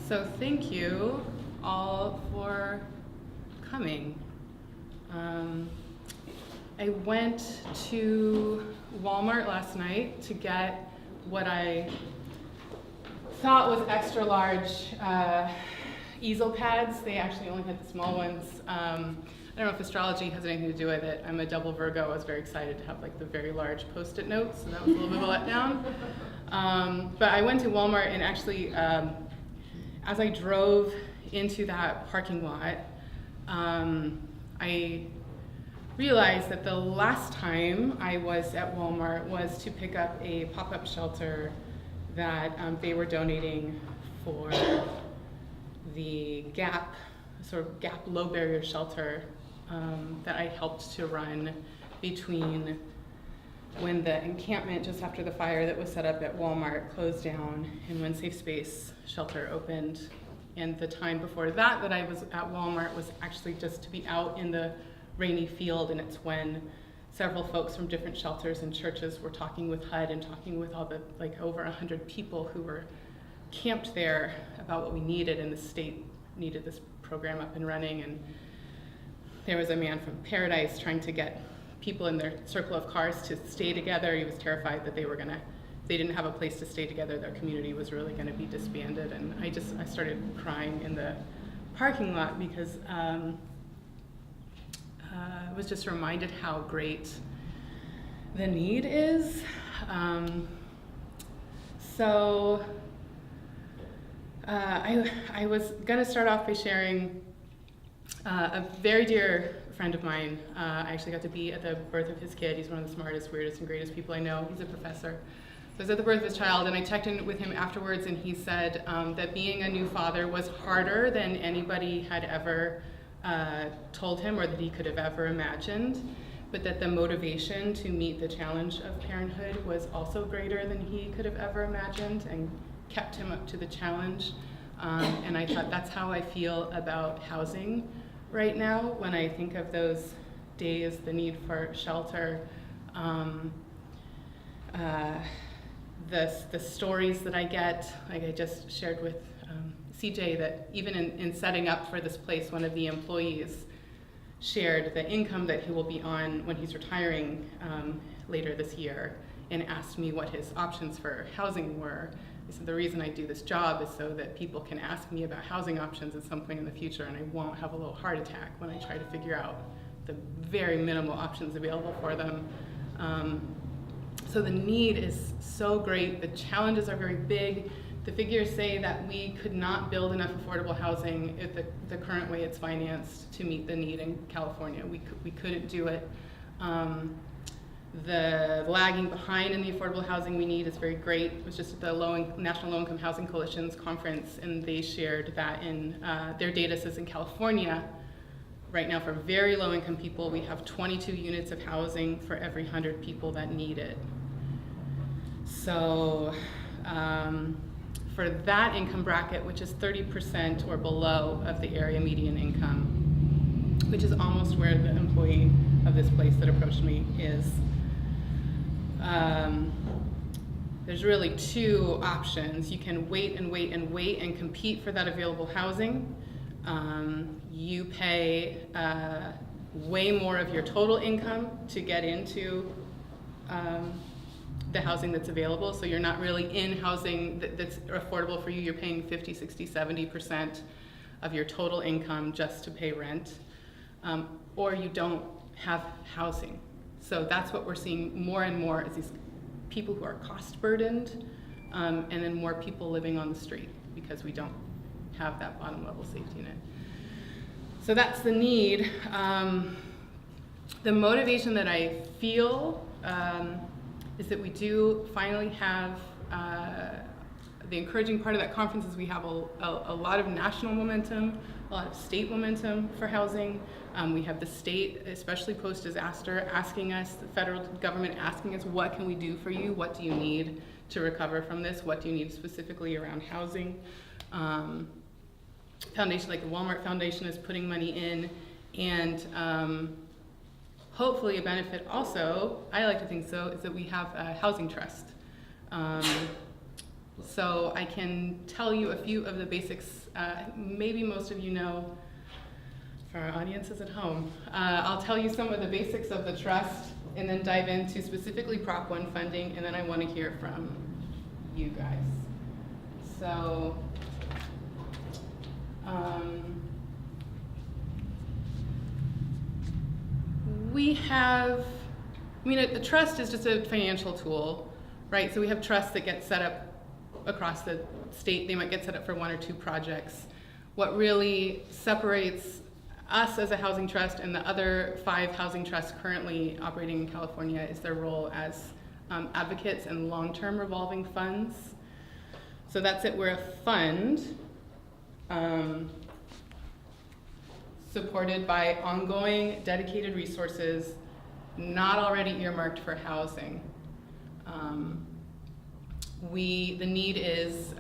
So thank you all for coming. I went to Walmart last night to get what I thought was extra large easel pads. They actually only had the small ones. I don't know if astrology has anything to do with it. I'm a double Virgo. I was very excited to have like the very large Post-it notes, so that was a little bit of a letdown. But I went to Walmart and actually, as I drove into that parking lot, I realized that the last time I was at Walmart was to pick up a pop-up shelter that they were donating for the GAP, sort of GAP low barrier shelter that I helped to run between when the encampment just after the fire that was set up at Walmart closed down and when Safe Space Shelter opened. And the time before that I was at Walmart was actually just to be out in the rainy field, and it's when several folks from different shelters and churches were talking with HUD and talking with all the like over 100 people who were camped there about what we needed, and the state needed this program up and running. And there was a man from Paradise trying to get people in their circle of cars to stay together. He was terrified that if they didn't have a place to stay together, their community was really gonna be disbanded. And I started crying in the parking lot because I was just reminded how great the need is. I was gonna start off by sharing a very dear friend of mine. I actually got to be at the birth of his kid. He's one of the smartest, weirdest, and greatest people I know. He's a professor. So I was at the birth of his child, and I checked in with him afterwards, and he said that being a new father was harder than anybody had ever told him or that he could have ever imagined, but that the motivation to meet the challenge of parenthood was also greater than he could have ever imagined and kept him up to the challenge. And I thought that's how I feel about housing right now when I think of those days, the need for shelter, the stories that I get, like I just shared with CJ, that even in setting up for this place, one of the employees shared the income that he will be on when he's retiring later this year and asked me what his options for housing were. He said, the reason I do this job is so that people can ask me about housing options at some point in the future and I won't have a little heart attack when I try to figure out the very minimal options available for them. So the need is so great, the challenges are very big. The figures say that we could not build enough affordable housing at the current way it's financed to meet the need in California. We couldn't do it. The lagging behind in the affordable housing we need is very great. It was just at the National Low Income Housing Coalition's conference, and they shared that in their data says in California, right now for very low income people, we have 22 units of housing for every 100 people that need it. So for that income bracket, which is 30% or below of the area median income, which is almost where the employee of this place that approached me is, there's really two options. You can wait and wait and wait and compete for that available housing. You pay way more of your total income to get into the housing that's available, so you're not really in housing that's affordable for you. You're paying 50, 60, 70% of your total income just to pay rent, or you don't have housing. So that's what we're seeing more and more is these people who are cost burdened, and then more people living on the street because we don't have that bottom level safety net. So that's the need. The motivation that I feel is that we do finally have, the encouraging part of that conference is we have a lot of national momentum, a lot of state momentum for housing. We have the state, especially post-disaster, asking us, the federal government asking us, what can we do for you? What do you need to recover from this? What do you need specifically around housing? Foundation like the Walmart Foundation is putting money in, and hopefully a benefit also, I like to think so, is that we have a housing trust. So I can tell you a few of the basics. Maybe most of you know, for our audiences at home. I'll tell you some of the basics of the trust and then dive into specifically Prop 1 funding, and then I want to hear from you guys. So, we have, the trust is just a financial tool, right? So we have trusts that get set up across the state. They might get set up for 1 or 2 projects. What really separates us as a housing trust and the other 5 housing trusts currently operating in California is their role as advocates and long-term revolving funds. So that's it. We're a fund supported by ongoing dedicated resources not already earmarked for housing. The need is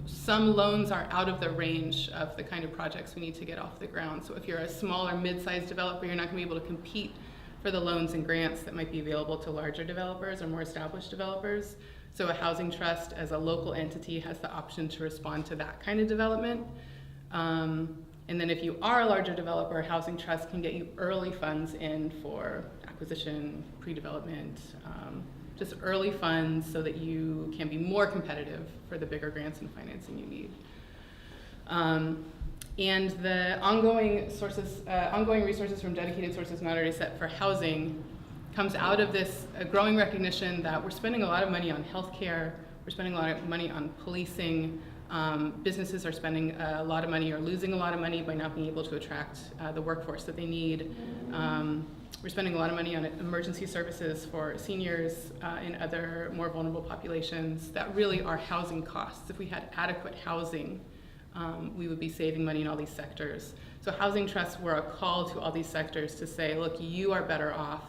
some loans are out of the range of the kind of projects we need to get off the ground. So if you're a small or mid-sized developer, you're not going to be able to compete for the loans and grants that might be available to larger developers or more established developers. So a housing trust as a local entity has the option to respond to that kind of development. And then if you are a larger developer, a housing trust can get you early funds in for acquisition, pre-development, just early funds so that you can be more competitive for the bigger grants and financing you need. And the ongoing resources from dedicated sources not already set for housing comes out of this growing recognition that we're spending a lot of money on healthcare, we're spending a lot of money on policing, businesses are spending a lot of money or losing a lot of money by not being able to attract the workforce that they need. We're spending a lot of money on emergency services for seniors and other more vulnerable populations that really are housing costs. If we had adequate housing, we would be saving money in all these sectors. So housing trusts were a call to all these sectors to say, look, you are better off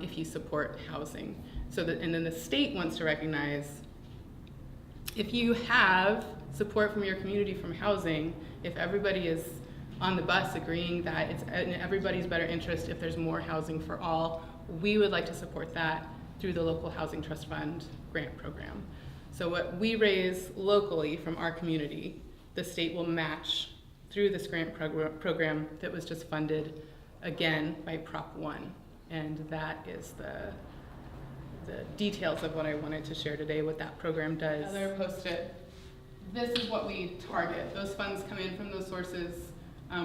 if you support housing. And then the state wants to recognize if you have support from your community from housing, if everybody is on the bus agreeing that it's in everybody's better interest if there's more housing for all, we would like to support that through the local housing trust fund grant program. So what we raise locally from our community, the state will match through this grant program that was just funded again by Prop 1. And that is the details of what I wanted to share today, what that program does. Another post-it. This is what we target. Those funds come in from those sources.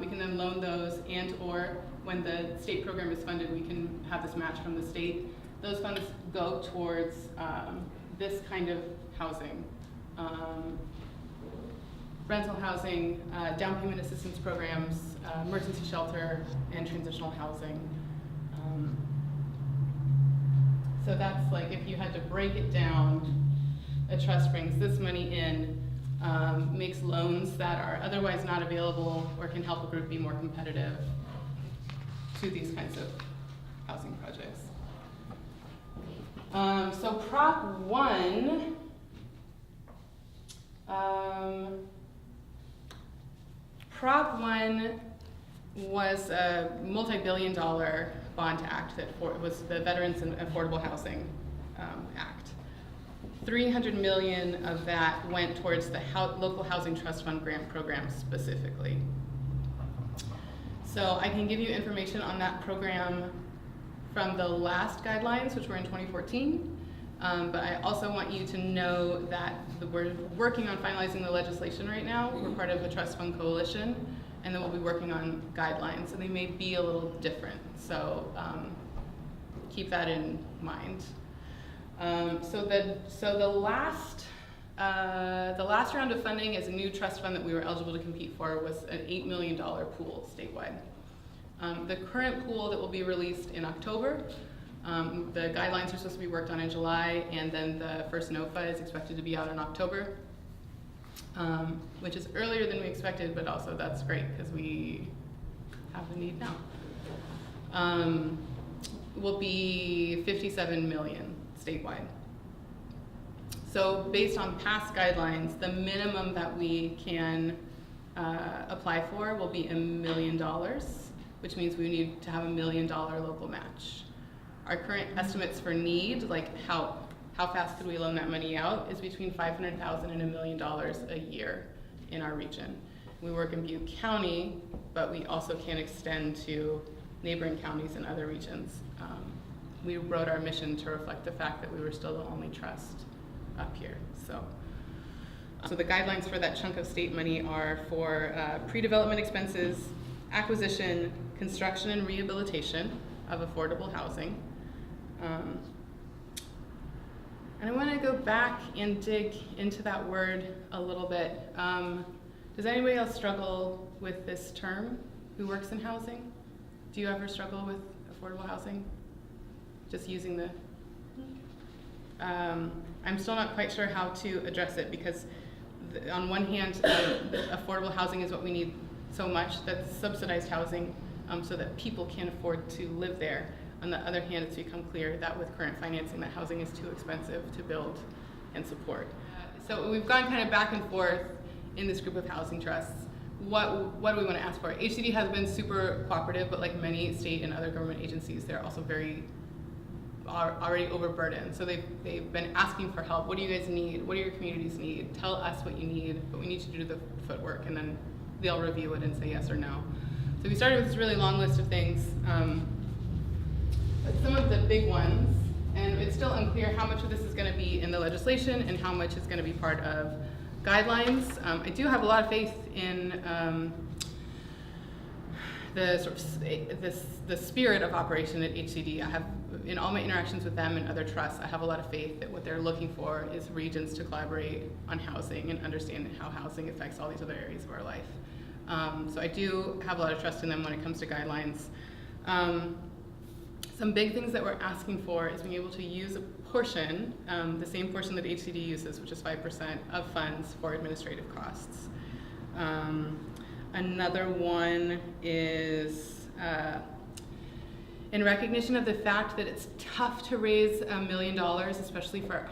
We can then loan those, and or when the state program is funded, we can have this match from the state. Those funds go towards this kind of housing. Rental housing, down payment assistance programs, emergency shelter, and transitional housing. So that's like if you had to break it down, a trust brings this money in, makes loans that are otherwise not available or can help a group be more competitive to these kinds of housing projects. So Prop 1, Prop 1 was a multi-billion-dollar bond act that was the Veterans and Affordable Housing Act. 300 million of that went towards the local housing trust fund grant program specifically. So I can give you information on that program from the last guidelines, which were in 2014. But I also want you to know that we're working on finalizing the legislation right now. We're part of a trust fund coalition, and then we'll be working on guidelines, and they may be a little different. So keep that in mind. So the last round of funding as a new trust fund that we were eligible to compete for was an $8 million pool statewide. The current pool that will be released in October, the guidelines are supposed to be worked on in July, and then the first NOFA is expected to be out in October, which is earlier than we expected, but also that's great because we have the need now. Will be 57 million statewide. So based on past guidelines, the minimum that we can apply for will be $1 million, which means we need to have $1 million local match. Our current estimates for need, like how how fast could we loan that money out, is between $500,000 and $1 million a year in our region. We work in Butte County, but we also can extend to neighboring counties and other regions. We wrote our mission to reflect the fact that we were still the only trust up here. So the guidelines for that chunk of state money are for pre-development expenses, acquisition, construction and rehabilitation of affordable housing. And I want to go back and dig into that word a little bit. Does anybody else struggle with this term who works in housing? Do you ever struggle with affordable housing? Just using the, I'm still not quite sure how to address it, because on one hand, affordable housing is what we need so much, that's subsidized housing, so that people can afford to live there. On the other hand, it's become clear that with current financing, that housing is too expensive to build and support. So we've gone kind of back and forth in this group of housing trusts. What do we want to ask for? HCD has been super cooperative, but like many state and other government agencies, they're also are already overburdened. So they've been asking for help. What do you guys need? What do your communities need? Tell us what you need, but we need you to do the footwork, and then they'll review it and say yes or no. So we started with this really long list of things, but some of the big ones, and it's still unclear how much of this is going to be in the legislation and how much is going to be part of guidelines. I do have a lot of faith in the sort of the spirit of operation at HCD. I have, in all my interactions with them and other trusts, I have a lot of faith that what they're looking for is regions to collaborate on housing and understand how housing affects all these other areas of our life. So I do have a lot of trust in them when it comes to guidelines. Some big things that we're asking for is being able to use a portion, the same portion that HCD uses, which is 5% of funds for administrative costs. Another one is in recognition of the fact that it's tough to raise $1 million, especially for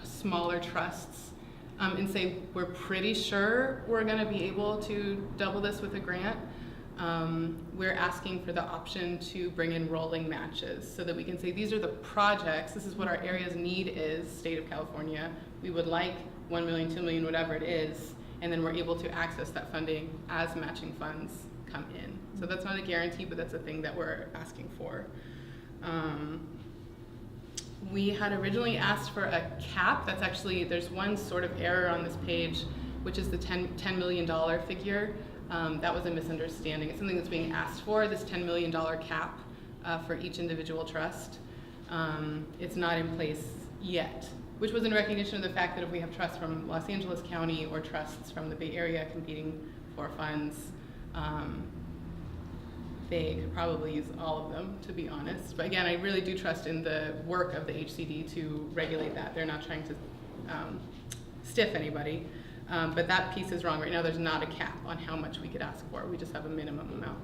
smaller trusts, and say we're pretty sure we're going to be able to double this with a grant. We're asking for the option to bring in rolling matches so that we can say these are the projects, this is what our area's need is, state of California. We would like 1 million, 2 million, whatever it is, and then we're able to access that funding as matching funds come in. So that's not a guarantee, but that's a thing that we're asking for. We had originally asked for a cap. That's actually, there's one sort of error on this page, which is the $10 million figure. That was a misunderstanding. It's something that's being asked for, this $10 million cap for each individual trust. It's not in place yet, which was in recognition of the fact that if we have trusts from Los Angeles County or trusts from the Bay Area competing for funds, they could probably use all of them, to be honest. But again, I really do trust in the work of the HCD to regulate that. They're not trying to stiff anybody. But that piece is wrong. Right now there's not a cap on how much we could ask for. We just have a minimum amount.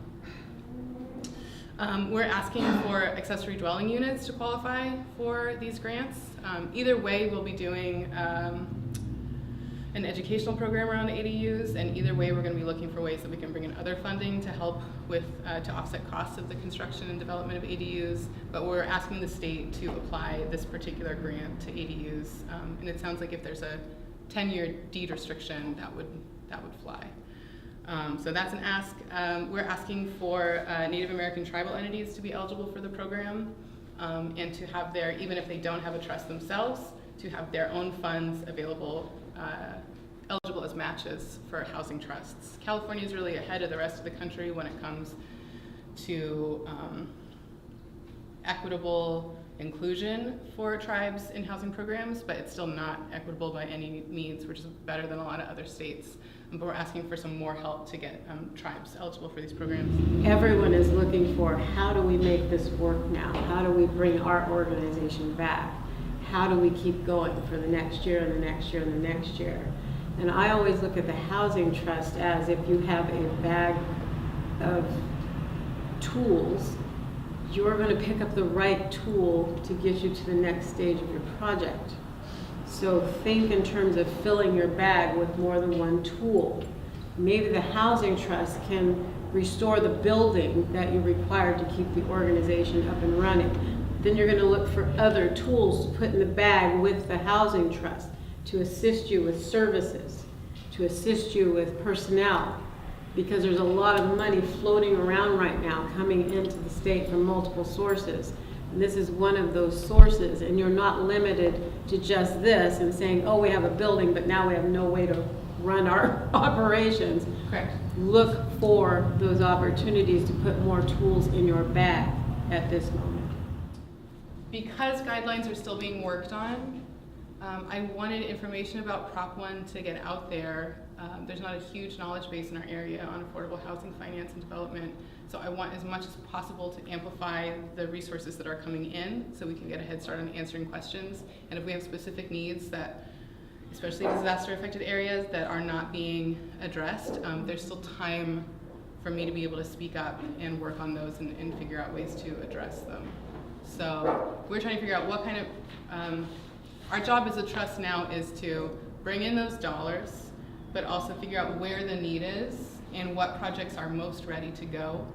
We're asking for accessory dwelling units to qualify for these grants. Either way, we'll be doing an educational program around ADUs, and either way we're going to be looking for ways that we can bring in other funding to help with, to offset costs of the construction and development of ADUs, but we're asking the state to apply this particular grant to ADUs, and it sounds like if there's a 10-year deed restriction, that would fly. So that's an ask. We're asking for Native American tribal entities to be eligible for the program, and to have their, even if they don't have a trust themselves, to have their own funds available, eligible as matches for housing trusts. California is really ahead of the rest of the country when it comes to equitable inclusion for tribes in housing programs, but it's still not equitable by any means, which is better than a lot of other states. But we're asking for some more help to get tribes eligible for these programs. Everyone is looking for, how do we make this work now? How do we bring our organization back? How do we keep going for the next year and the next year and the next year? And I always look at the housing trust as if you have a bag of tools, you're going to pick up the right tool to get you to the next stage of your project. So think in terms of filling your bag with more than one tool. Maybe the housing trust can restore the building that you require to keep the organization up and running. then you're gonna look for other tools to put in the bag with the housing trust to assist you with services, to assist you with personnel, because there's a lot of money floating around right now coming into the state from multiple sources. And this is one of those sources, and you're not limited to just this and saying, oh, we have a building, but now we have no way to run our operations. Correct. Look for those opportunities to put more tools in your bag at this moment. Because guidelines are still being worked on, I wanted information about Prop 1 to get out there. There's not a huge knowledge base in our area on affordable housing finance and development, so I want as much as possible to amplify the resources that are coming in so we can get a head start on answering questions. And if we have specific needs that, especially disaster affected areas, that are not being addressed, there's still time for me to be able to speak up and work on those and figure out ways to address them. So we're trying to figure out what kind of, our job as a trust now is to bring in those dollars, but also figure out where the need is and what projects are most ready to go.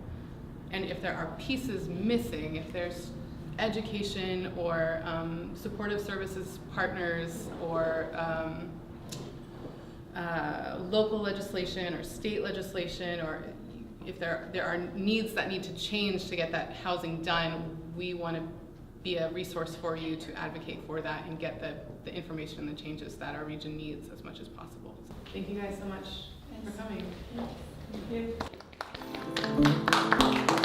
And if there are pieces missing, if there's education or supportive services partners or local legislation or state legislation, or if there are needs that need to change to get that housing done, we want to be a resource for you to advocate for that and get the information and the changes that our region needs as much as possible. So thank you guys so much for coming. Thank you.